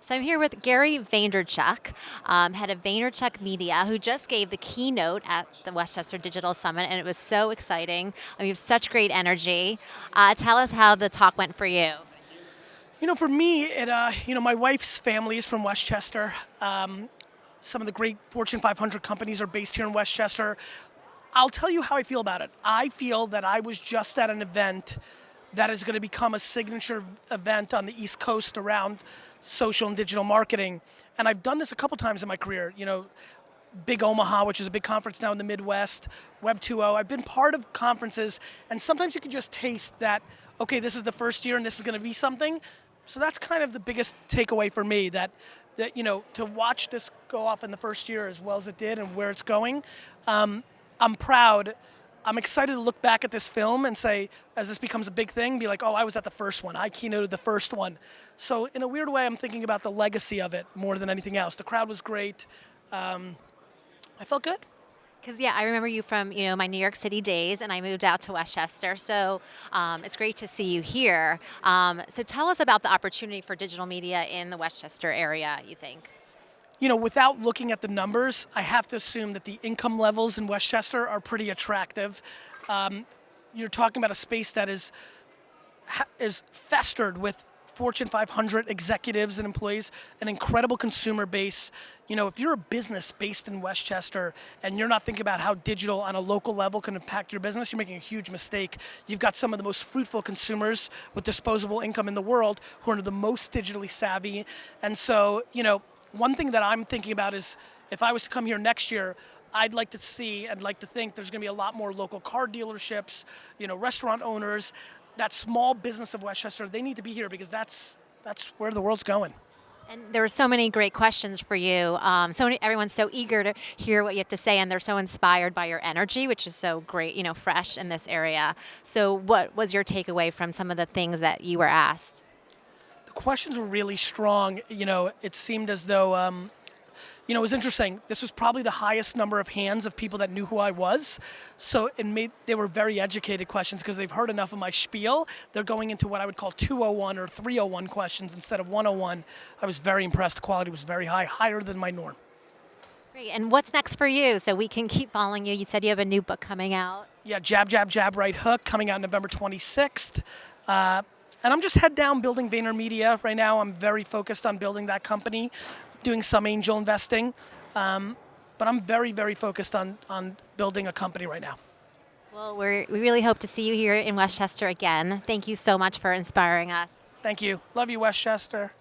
So I'm here with Gary Vaynerchuk, head of Vaynerchuk Media, who just gave the keynote at the Westchester Digital Summit, and it was so exciting. You have such great energy. Tell us how the talk went for you. For me, my wife's family is from Westchester. Some of the great Fortune 500 companies are based here in Westchester. I'll tell you how I feel about it. I feel that I was just at an event that is going to become a signature event on the East Coast around social and digital marketing. And I've done this a couple times in my career. Big Omaha, which is a big conference now in the Midwest, Web 2.0. I've been part of conferences, and sometimes you can just taste that, okay, this is the first year and this is going to be something. So that's kind of the biggest takeaway for me, that to watch this go off in the first year as well as it did and where it's going. I'm proud. I'm excited to look back at this film and say, as this becomes a big thing, be like, oh, I was at the first one. I keynoted the first one. So in a weird way, I'm thinking about the legacy of it more than anything else. The crowd was great. I felt good. Because I remember you from my New York City days, and I moved out to Westchester. So it's great to see you here. So tell us about the opportunity for digital media in the Westchester area. You think? Without looking at the numbers, I have to assume that the income levels in Westchester are pretty attractive. You're talking about a space that is festered with Fortune 500 executives and employees, an incredible consumer base. If you're a business based in Westchester and you're not thinking about how digital on a local level can impact your business, you're making a huge mistake. You've got some of the most fruitful consumers with disposable income in the world who are the most digitally savvy. And so, one thing that I'm thinking about is, if I was to come here next year, I'd like to see and like to think there's going to be a lot more local car dealerships, restaurant owners. That small business of Westchester, they need to be here because that's where the world's going. And there were so many great questions for you. Everyone's so eager to hear what you have to say, and they're so inspired by your energy, which is so great, fresh in this area. So what was your takeaway from some of the things that you were asked? The questions were really strong. It seemed as though, it was interesting. This was probably the highest number of hands of people that knew who I was. So they were very educated questions because they've heard enough of my spiel. They're going into what I would call 201 or 301 questions instead of 101. I was very impressed. The quality was very high, higher than my norm. Great. And what's next for you so we can keep following you? You said you have a new book coming out. Yeah, Jab, Jab, Jab, Right Hook, coming out November 26th. And I'm just head down building VaynerMedia. Right now, I'm very focused on building that company, doing some angel investing. But I'm very, very focused on building a company right now. Well, we really hope to see you here in Westchester again. Thank you so much for inspiring us. Thank you. Love you, Westchester.